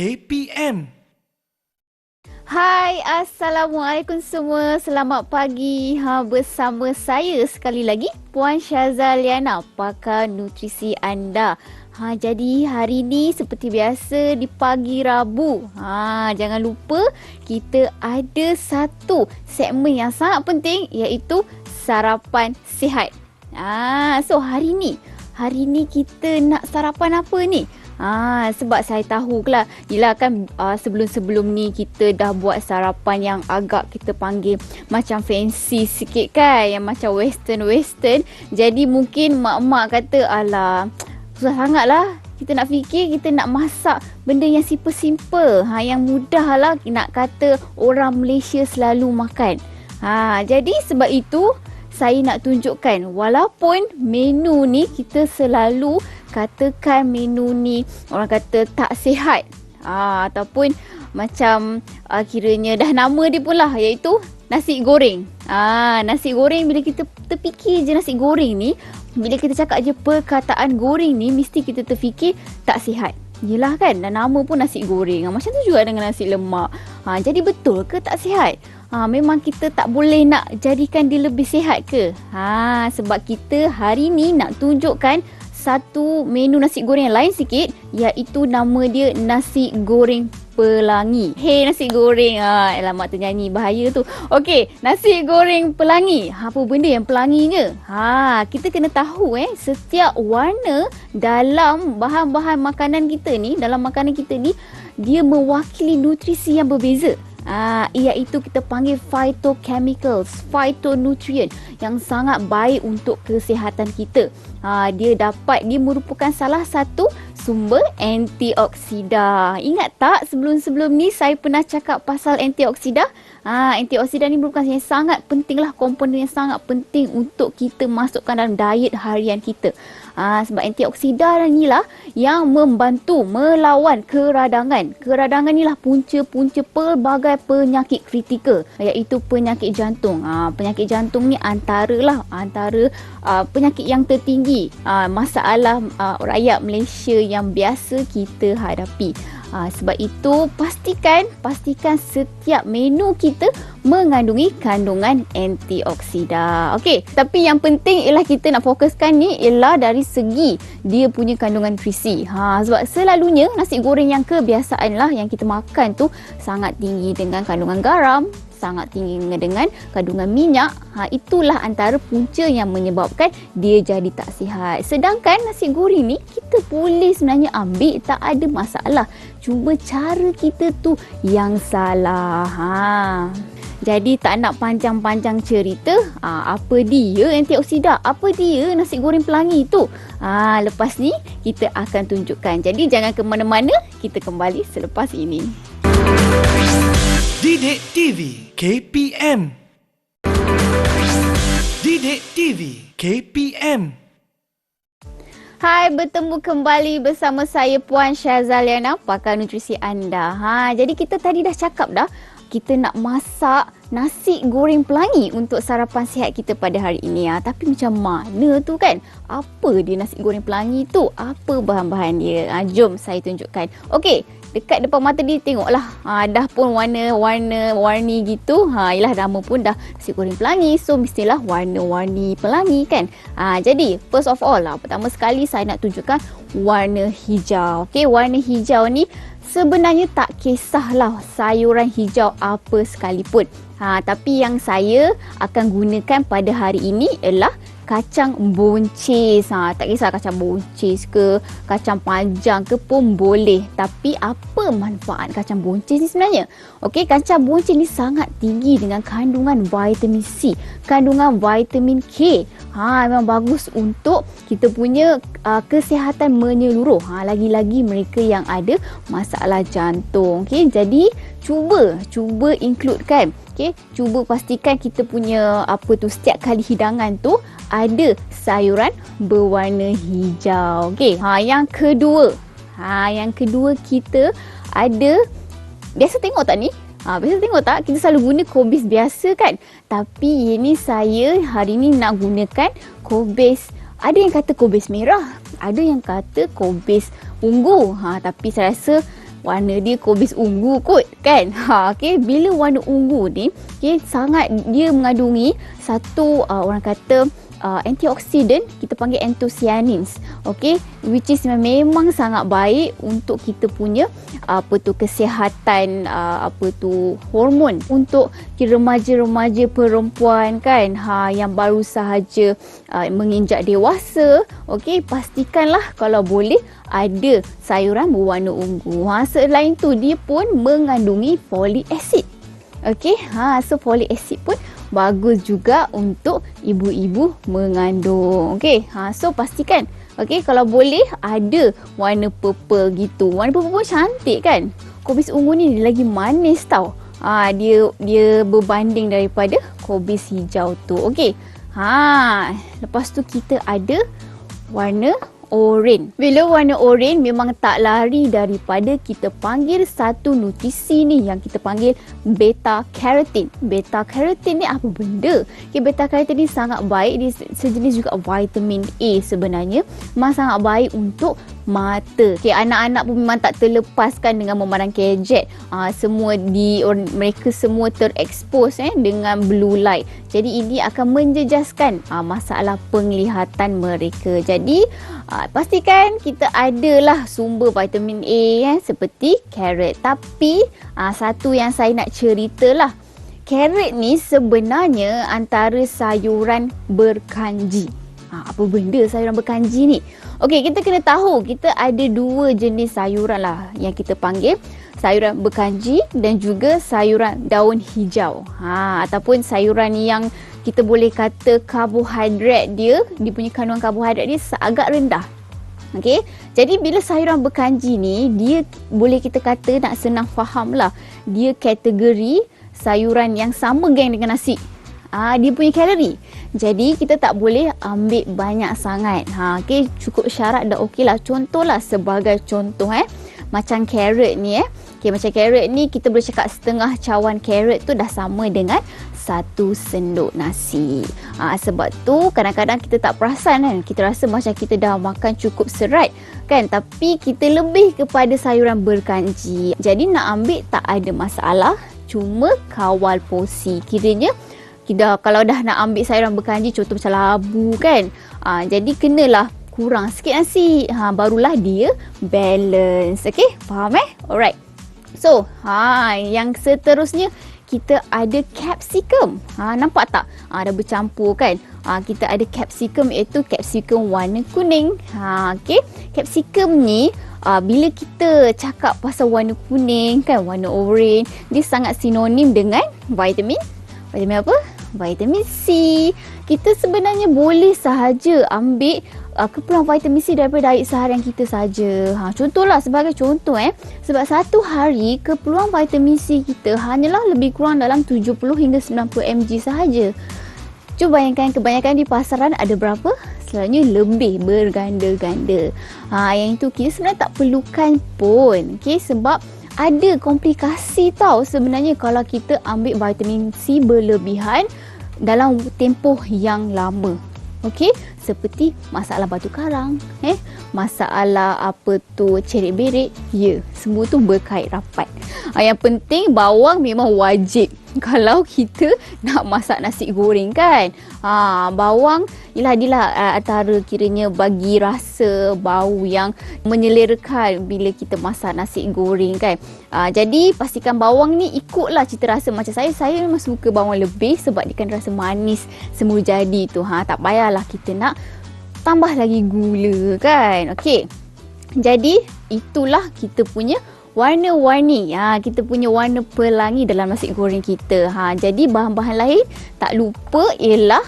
KPM. Hai, Assalamualaikum semua. Selamat pagi. Bersama saya sekali lagi Puan Syazaliana, pakar nutrisi anda. Jadi hari ni seperti biasa di pagi Rabu. Jangan lupa kita ada satu segmen yang sangat penting, iaitu sarapan sihat. So hari ni kita nak sarapan apa ni? Sebab saya tahu lah, yelah kan sebelum-sebelum ni kita dah buat sarapan yang agak kita panggil macam fancy sikit kan, yang macam western. Jadi mungkin mak-mak kata, alah susah sangat lah kita nak fikir, kita nak masak benda yang simple-simple, yang mudah lah nak kata orang Malaysia selalu makan. Jadi sebab itu saya nak tunjukkan, walaupun menu ni kita selalu katakan menu ni orang kata tak sihat, ataupun macam kiranya dah nama dia pun lah, iaitu nasi goreng. Nasi goreng, bila kita terfikir je nasi goreng ni, bila kita cakap je perkataan goreng ni, mesti kita terfikir tak sihat. Yelah kan, dan nama pun nasi goreng. Macam tu juga dengan nasi lemak. Jadi betul ke tak sihat? Memang kita tak boleh nak jadikan dia lebih sihat ke? Sebab kita hari ni nak tunjukkan satu menu nasi goreng yang lain sikit, iaitu nama dia nasi goreng pelangi. Hey, nasi goreng. Alamak, ternyanyi bahaya tu. Okey, nasi goreng pelangi. Apa benda yang pelanginya? Kita kena tahu setiap warna dalam bahan-bahan makanan kita ni, dia mewakili nutrisi yang berbeza. Iaitu kita panggil phytochemicals, phytonutrient yang sangat baik untuk kesihatan kita. Dia merupakan salah satu sumber antioksida. Ingat tak sebelum-sebelum ni saya pernah cakap pasal antioksida? Antioksida ni merupakan yang sangat penting lah, komponen yang sangat penting untuk kita masukkan dalam diet harian kita. Sebab antioksida ni lah yang membantu melawan keradangan. Keradangan ni lah punca-punca pelbagai penyakit kritikal, iaitu penyakit jantung. Penyakit jantung ni antara penyakit yang tertinggi masalah rakyat Malaysia yang biasa kita hadapi. Sebab itu pastikan setiap menu kita mengandungi kandungan antioksida. Okey, tapi yang penting ialah kita nak fokuskan ni ialah dari segi dia punya kandungan nutrisi. Sebab selalunya nasi goreng yang kebiasaan lah yang kita makan tu sangat tinggi dengan kandungan garam, sangat tinggi dengan kandungan minyak. Itulah antara punca yang menyebabkan dia jadi tak sihat. Sedangkan nasi goreng ni kita boleh sebenarnya ambil, tak ada masalah. Cuma cara kita tu yang salah. Jadi tak nak panjang-panjang cerita, apa dia antioksida, apa dia nasi goreng pelangi tu. Lepas ni kita akan tunjukkan. Jadi jangan ke mana-mana, kita kembali selepas ini. Didik TV KPM. Didik TV KPM. Hai, bertemu kembali bersama saya Puan Syazaliana, pakar nutrisi anda. Jadi kita tadi dah cakap dah, kita nak masak nasi goreng pelangi untuk sarapan sihat kita pada hari ini. Tapi macam mana tu kan? Apa dia nasi goreng pelangi tu? Apa bahan-bahan dia? Jom saya tunjukkan. Okey, dekat depan mata dia tengoklah. Dah pun warna-warni gitu. Yelah, nama pun dah nasi goreng pelangi. So mestilah warna-warni pelangi kan. Jadi first of all lah, pertama sekali saya nak tunjukkan warna hijau. Okey, warna hijau ni sebenarnya tak kisahlah sayuran hijau apa sekalipun. Tapi yang saya akan gunakan pada hari ini ialah kacang boncis. Tak kisah kacang boncis ke, kacang panjang ke pun boleh. Tapi apa manfaat kacang boncis ni sebenarnya? Okey, kacang boncis ni sangat tinggi dengan kandungan vitamin C, kandungan vitamin K. Memang bagus untuk kita punya kesihatan menyeluruh. Lagi-lagi mereka yang ada masalah jantung. Okey, jadi cuba includekan. Okey, cuba pastikan kita punya setiap kali hidangan tu ada sayuran berwarna hijau. Okey, yang kedua kita ada, biasa tengok tak ni? Kita selalu guna kubis biasa kan? Tapi ini saya hari ni nak gunakan kubis, ada yang kata kubis merah, ada yang kata kubis ungu. Tapi saya rasa warna dia kubis ungu kot kan. Okey, bila warna ungu ni, okey, sangat dia mengandungi satu orang kata antioksidan, kita panggil anthocyanins, okey, which is memang sangat baik untuk kita punya kesihatan hormon untuk remaja-remaja perempuan kan, yang baru sahaja menginjak dewasa. Okey, pastikanlah kalau boleh ada sayuran berwarna ungu. Selain tu dia pun mengandungi folic acid. Okey, so folic acid pun bagus juga untuk ibu-ibu mengandung. Okey, so pastikan, okey, kalau boleh ada warna purple gitu. Warna purple pun cantik kan. Kubis ungu ni dia lagi manis tau. Dia berbanding daripada kubis hijau tu. Okey. Lepas tu kita ada warna oranye. Bila warna oranye memang tak lari daripada kita panggil satu nutrisi ni yang kita panggil beta carotene. Beta carotene ni apa benda? Okay, beta carotene ni sangat baik, dia sejenis juga vitamin A sebenarnya. Memang sangat baik untuk mata. Okay, anak-anak pun memang tak terlepaskan dengan memandang gadget. Mereka semua terekspos dengan blue light. Jadi ini akan menjejaskan masalah penglihatan mereka. Jadi pastikan kita adalah sumber vitamin A seperti carrot. Tapi satu yang saya nak ceritalah. Carrot ni sebenarnya antara sayuran berkanji. Apa benda sayuran berkanji ni? Okey, kita kena tahu kita ada dua jenis sayuran lah yang kita panggil sayuran berkanji dan juga sayuran daun hijau. Ataupun sayuran yang kita boleh kata karbohidrat dia punya kandungan karbohidrat dia agak rendah. Okey, jadi bila sayuran berkanji ni, dia boleh kita kata, nak senang faham lah, dia kategori sayuran yang sama geng dengan nasi. Dia punya kalori. Jadi kita tak boleh ambil banyak sangat. Okey, cukup syarat dah okey lah. Contohlah, sebagai contoh macam carrot ni Okey, macam carrot ni kita boleh cakap setengah cawan carrot tu dah sama dengan satu sendok nasi. Sebab tu kadang-kadang kita tak perasan kan. Kita rasa macam kita dah makan cukup serat kan. Tapi kita lebih kepada sayuran berkanji. Jadi nak ambil tak ada masalah. Cuma kawal porsi. Kiranya kalau dah nak ambil sayuran berkanji, contoh macam labu kan. Jadi kenalah kurang sikit nasi. Barulah dia balance. Okey, faham Alright. So, yang seterusnya kita ada capsicum. Nampak tak? Dah bercampur kan. Kita ada capsicum, iaitu capsicum warna kuning. Okey, capsicum ni bila kita cakap pasal warna kuning kan, warna orange, dia sangat sinonim dengan vitamin apa? Vitamin C. Kita sebenarnya boleh sahaja ambil keperluan vitamin C daripada diet seharian kita saja. Contohlah, sebagai contoh sebab satu hari keperluan vitamin C kita hanyalah lebih kurang dalam 70 hingga 90 mg sahaja. Cuba bayangkan, kebanyakan di pasaran ada berapa? Selalunya lebih berganda-ganda. Yang itu kita sebenarnya tak perlukan pun. Okay, sebab ada komplikasi tau sebenarnya kalau kita ambil vitamin C berlebihan dalam tempoh yang lama. Okey, seperti masalah batu karang, masalah cerit berit, semua tu berkait rapat. Yang penting bawang memang wajib kalau kita nak masak nasi goreng kan. Bawang dia antara kiranya bagi rasa bau yang menyelerakan bila kita masak nasi goreng kan. Jadi pastikan bawang ni ikutlah cita rasa. Macam saya memang suka bawang lebih sebab dia kan rasa manis semula jadi tu. Tak payahlah kita nak tambah lagi gula kan. Okey, jadi itulah kita punya warna-warni. Kita punya warna pelangi dalam nasi goreng kita. Jadi bahan-bahan lain tak lupa ialah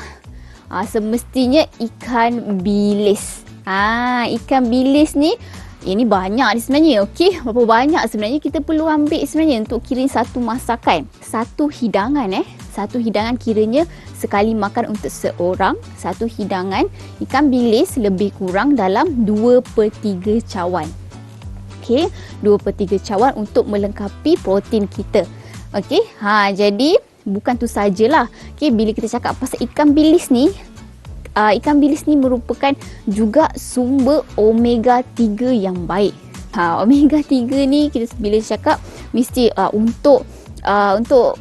semestinya ikan bilis. Ikan bilis ni ini banyak ni sebenarnya. Okey, berapa banyak sebenarnya kita perlu ambil sebenarnya untuk kira satu masakan, satu hidangan Satu hidangan kiranya sekali makan untuk seorang. Satu hidangan ikan bilis lebih kurang dalam 2/3 cawan. Okey, 2/3 cawan untuk melengkapi protein kita. Okey, jadi bukan tu sajalah. Okey, bila kita cakap pasal ikan bilis ni merupakan juga sumber omega 3 yang baik. Omega 3 ni kita bila cakap mesti untuk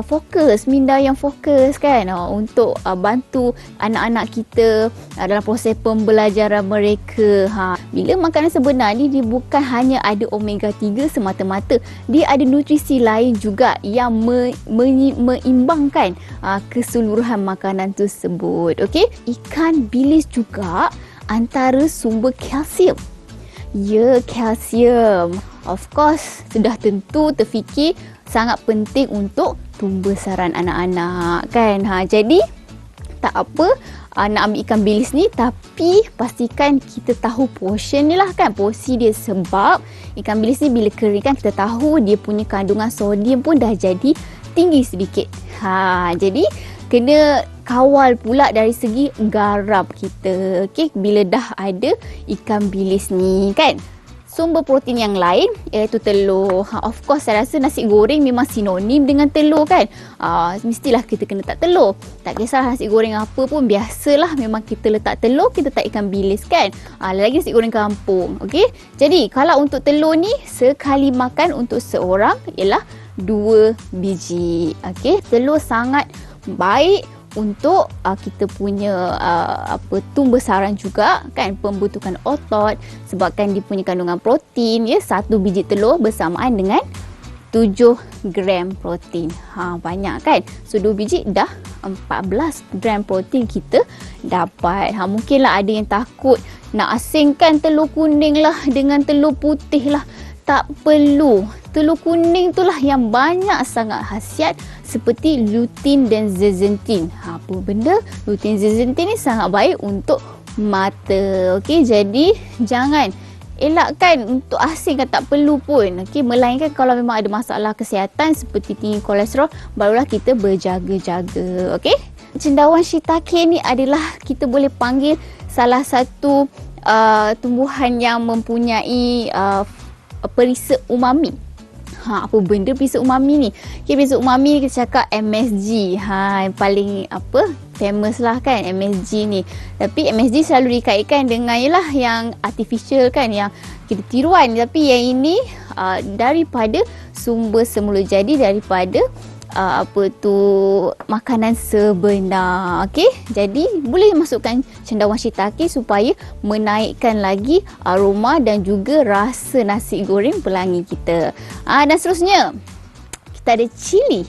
fokus, minda yang fokus kan, untuk bantu anak-anak kita dalam proses pembelajaran mereka. Bila makanan sebenar ni dia bukan hanya ada omega 3 semata-mata, dia ada nutrisi lain juga yang mengimbangkan keseluruhan makanan tersebut. Okey, ikan bilis juga antara sumber kalsium. Ya, kalsium. Of course, sudah tentu terfikir sangat penting untuk pembesaran anak-anak kan. Jadi tak apa nak ambil ikan bilis ni, tapi pastikan kita tahu portion ni lah kan, porsi dia, sebab ikan bilis ni bila keringkan kita tahu dia punya kandungan sodium pun dah jadi tinggi sedikit. Jadi kena kawal pula dari segi garam kita. Okey, bila dah ada ikan bilis ni kan. Sumber protein yang lain iaitu telur. Of course, saya rasa nasi goreng memang sinonim dengan telur kan. Mestilah kita kena letak telur. Tak kisah nasi goreng apa pun, biasalah memang kita letak telur, kita letak ikan bilis kan. Lagi nasi goreng kampung. Okey. Jadi, kalau untuk telur ni, sekali makan untuk seorang ialah 2 biji. Okey. Telur sangat baik untuk kita punya pembesaran juga kan, pembentukan otot, sebabkan dia punya kandungan protein ya. 1 biji telur bersamaan dengan 7 gram protein. Banyak kan? So 2 biji dah 14 gram protein kita dapat. Mungkinlah ada yang takut nak asingkan telur kuning lah dengan telur putih lah. Tak perlu. Telur kuning itulah yang banyak sangat khasiat seperti lutein dan zeaxanthin. Apa benda? Lutein zeaxanthin ni sangat baik untuk mata. Okey, jadi jangan elakkan untuk asingkan, tak perlu pun. Okey, melainkan kalau memang ada masalah kesihatan seperti tinggi kolesterol, barulah kita berjaga-jaga. Okey. Cendawan shiitake ni adalah kita boleh panggil salah satu tumbuhan yang mempunyai perisa umami. Apa benda perisa umami ni? Okay, perisa umami ni kita cakap MSG. Yang paling famous lah kan MSG ni. Tapi MSG selalu dikaitkan dengan yalah yang artificial kan, yang kita tiruan. Tapi yang ini daripada sumber semula jadi, daripada makanan sebenar. Okey, jadi boleh masukkan cendawan shiitake supaya menaikkan lagi aroma dan juga rasa nasi goreng pelangi kita. Dan seterusnya kita ada cili.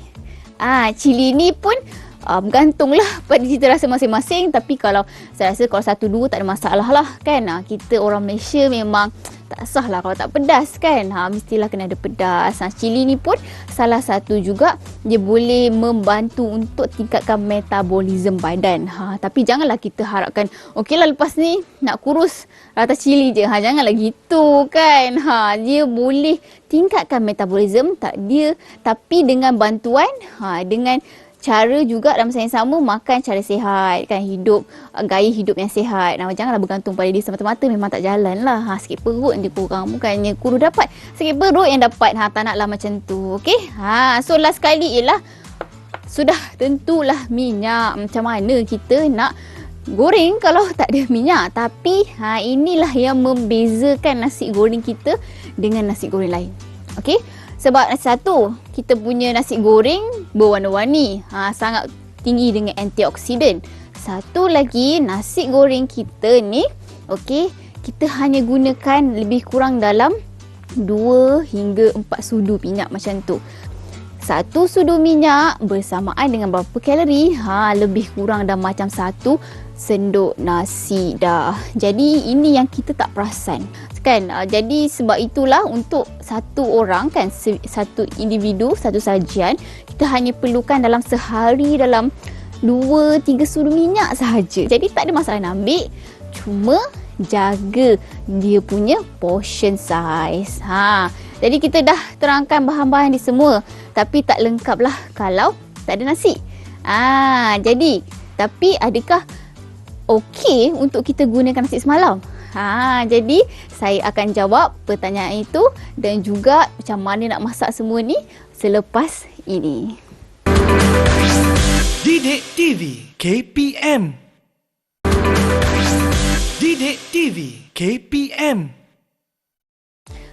Cili ni pun bergantunglah pada cita rasa masing-masing, tapi kalau saya rasa kalau 1-2 tak ada masalah lah kan. Kita orang Malaysia memang tak sah lah kalau tak pedas kan. Mestilah kena ada pedas. Cili ni pun salah satu juga, dia boleh membantu untuk tingkatkan metabolisme badan. Tapi janganlah kita harapkan okeylah lepas ni nak kurus rata cili je. Janganlah gitu kan. Dia boleh tingkatkan metabolisme tak dia, tapi dengan bantuan dengan cara juga dalam masa yang sama makan cara sihat kan, gaya hidup yang sihat. Janganlah bergantung pada dia semata-mata, memang tak jalan lah. Sikit perut dia kurang, bukannya kurus dapat, sikit perut yang dapat. Tak naklah macam tu. Okey. So last kali ialah sudah tentulah minyak. Macam mana kita nak goreng kalau tak ada minyak? Tapi inilah yang membezakan nasi goreng kita dengan nasi goreng lain. Okey. Sebab satu, kita punya nasi goreng berwarna-warni, sangat tinggi dengan antioksidan. Satu lagi, nasi goreng kita ni, okey, kita hanya gunakan lebih kurang dalam 2 hingga 4 sudu minyak macam tu. 1 sudu minyak bersamaan dengan berapa kalori? Lebih kurang dah macam 1 sendok nasi dah. Jadi ini yang kita tak perasan kan. Jadi sebab itulah untuk satu orang kan, satu individu, satu sajian, kita hanya perlukan dalam sehari dalam 2-3 sudu minyak sahaja. Jadi tak ada masalah nak ambil, cuma jaga dia punya portion size. Jadi kita dah terangkan bahan-bahan ni semua, tapi tak lengkap lah kalau tak ada nasi. Jadi tapi adakah okey untuk kita gunakan nasi semalam? Jadi saya akan jawab pertanyaan itu dan juga macam mana nak masak semua ni selepas ini. Didik TV KPM. Didik TV KPM.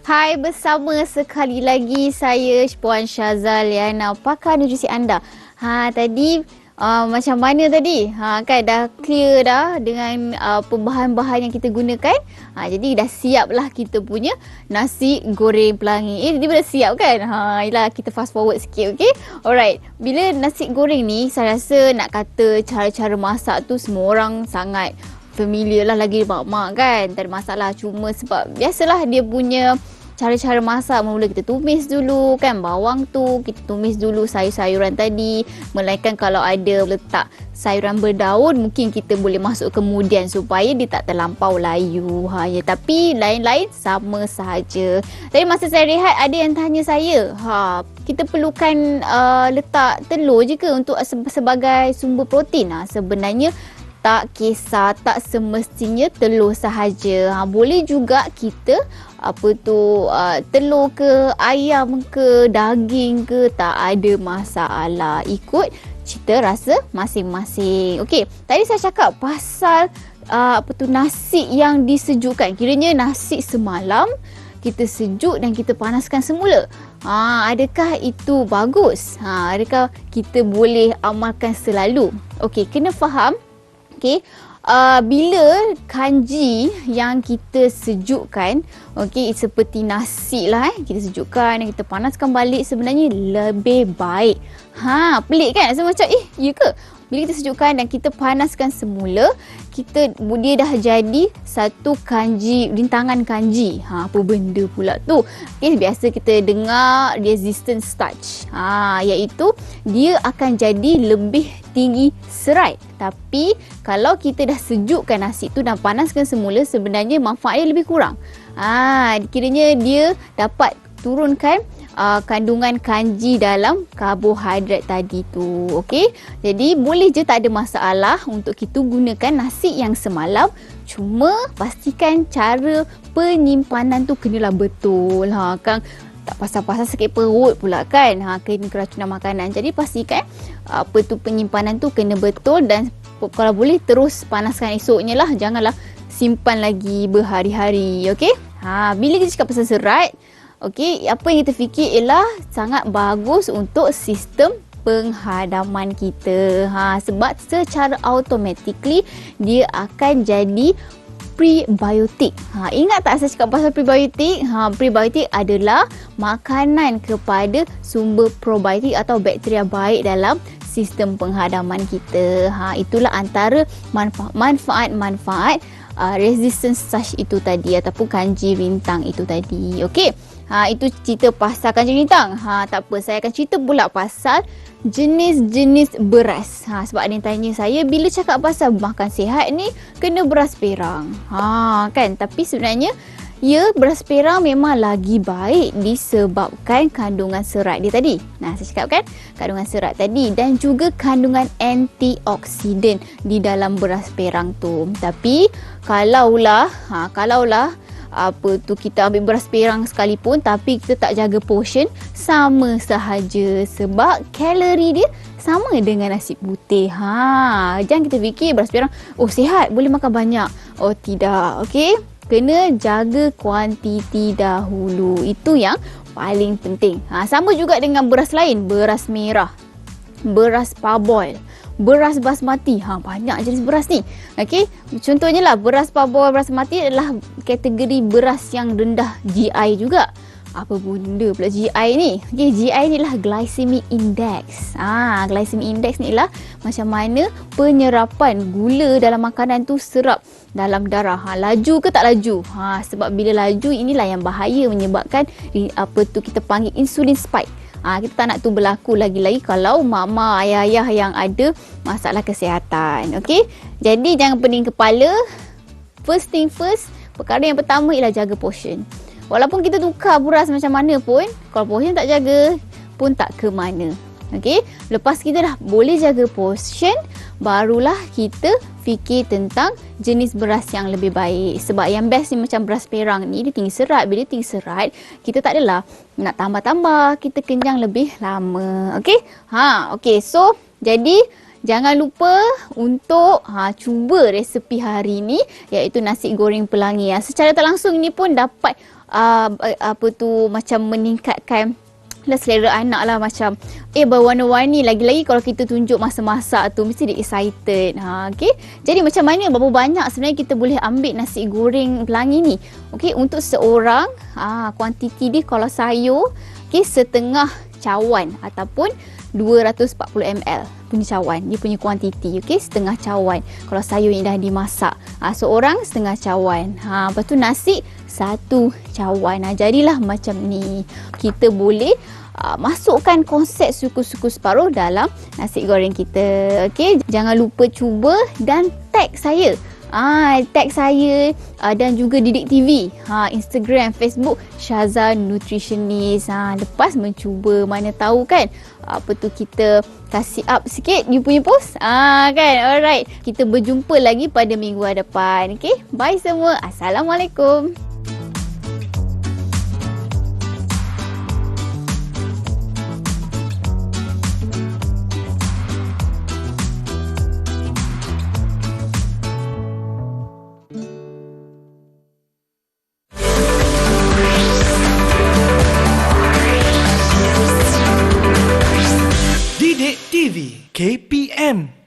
Hai, bersama sekali lagi saya Puan Syazal Liana, pakar nutrisi anda. Tadi macam mana tadi? Kan dah clear dah dengan bahan-bahan yang kita gunakan. Jadi dah siap lah kita punya nasi goreng pelangi. Dia dah siap kan? Yelah, kita fast forward sikit, okey? Alright, bila nasi goreng ni, saya rasa nak kata cara-cara masak tu semua orang sangat familiar lah, lagi mak-mak kan. Tak ada masalah, cuma sebab biasalah dia punya cara-cara masak. Mula kita tumis dulu kan bawang tu, kita tumis dulu sayur-sayuran tadi. Melainkan kalau ada letak sayuran berdaun, mungkin kita boleh masuk kemudian supaya dia tak terlampau layu. Tapi lain-lain sama sahaja. Tadi masa saya rehat ada yang tanya saya, kita perlukan letak telur je ke untuk sebagai sumber protein? Sebenarnya tak kisah, tak semestinya telur sahaja. Boleh juga kita telur ke, ayam ke, daging ke, tak ada masalah. Ikut cita rasa masing-masing. Okey, tadi saya cakap pasal nasi yang disejukkan. Kiranya nasi semalam kita sejuk dan kita panaskan semula. Adakah itu bagus? Adakah kita boleh amalkan selalu? Okey, kena faham. Okey, bila kanji yang kita sejukkan, okey, seperti nasi lah, kita sejukkan dan kita panaskan balik, sebenarnya lebih baik. Pelik kan? So macam ya ke? Bila kita sejukkan dan kita panaskan semula, dia dah jadi satu kanji, rintangan kanji. Apa benda pula tu? Okay, biasa kita dengar resistant starch. Iaitu dia akan jadi lebih tinggi serat. Tapi kalau kita dah sejukkan nasi tu dan panaskan semula, sebenarnya manfaatnya lebih kurang. Kiranya dia dapat turunkan kandungan kanji dalam karbohidrat tadi tu. Okey, jadi boleh je, tak ada masalah untuk kita gunakan nasi yang semalam. Cuma pastikan cara penyimpanan tu kenalah betul. Kan tak pasal-pasal sakit perut pula kan. Kena keracunan makanan. Jadi pastikan penyimpanan tu kena betul, dan kalau boleh terus panaskan esoknya lah. Janganlah simpan lagi berhari-hari. Okey, bila kita cakap pasal serat, okey, apa yang kita fikir ialah sangat bagus untuk sistem penghadaman kita. Sebab secara automatically dia akan jadi prebiotik. Ingat tak saya cakap pasal prebiotik? Prebiotik adalah makanan kepada sumber probiotik atau bakteria baik dalam sistem penghadaman kita. Itulah antara manfaat-manfaat resistance starch itu tadi, ataupun kanji rintang itu tadi. Okey, itu cerita pasal kanji rintang. Tak apa, saya akan cerita pula pasal jenis-jenis beras. Sebab ada yang tanya saya, bila cakap pasal makan sihat ni kena beras perang. Kan, tapi sebenarnya beras perang memang lagi baik disebabkan kandungan serat dia tadi. Saya cakap kan, kandungan serat tadi dan juga kandungan antioksidan di dalam beras perang tu. Tapi kalaulah kita ambil beras perang sekalipun tapi kita tak jaga portion, sama sahaja, sebab kalori dia sama dengan nasi putih. Jangan kita fikir beras perang sihat, boleh makan banyak. Tidak. Okey, kena jaga kuantiti dahulu. Itu yang paling penting. Sama juga dengan beras lain, beras merah, beras parboil, beras basmati. Banyak jenis beras ni. Okey, contohnya lah beras parboil, basmati adalah kategori beras yang rendah GI juga. Apa benda pula GI ni? Okey, GI ni lah glycemic index. Glycemic index ni lah macam mana penyerapan gula dalam makanan tu serap dalam darah. Laju ke tak laju? Sebab bila laju, inilah yang bahaya, menyebabkan kita panggil insulin spike. Kita tak nak tu berlaku lagi-lagi kalau mama, ayah-ayah yang ada masalah kesihatan. Okey, jadi jangan pening kepala. First thing first, perkara yang pertama ialah jaga portion. Walaupun kita tukar beras macam mana pun, kalau portion tak jaga pun tak ke mana. Okey, lepas kita dah boleh jaga portion, barulah kita fikir tentang jenis beras yang lebih baik. Sebab yang best ni macam beras perang ni, dia tinggi serat. Bila tinggi serat, kita tak adalah nak tambah-tambah, kita kenyang lebih lama. Okey? Okey, so jadi Jangan lupa untuk cuba resepi hari ni, iaitu nasi goreng pelangi. Secara tak langsung ini pun dapat macam meningkatkan selera anak lah, macam berwarna-warni. Lagi-lagi kalau kita tunjuk masa masak tu, mesti dia excited. Okay? Jadi macam mana, berapa banyak sebenarnya kita boleh ambil nasi goreng pelangi ni? Okay, untuk seorang, kuantiti dia kalau sayur, okay, setengah cawan ataupun 240 ml punya cawan. Dia punya kuantiti, okay, setengah cawan kalau sayur yang dah dimasak. Seorang setengah cawan. Lepas tu nasi satu cawan. Jadilah macam ni. Kita boleh masukkan konsep suku-suku separuh dalam nasi goreng kita. Okay, jangan lupa cuba dan tag saya. Tag saya dan juga Didik TV, Instagram, Facebook Syaza Nutritionist. Lepas mencuba, mana tahu kan kita kasih up sikit you punya post. Kan, alright, kita berjumpa lagi pada minggu depan. Okay, bye semua, Assalamualaikum. Didik TV KPM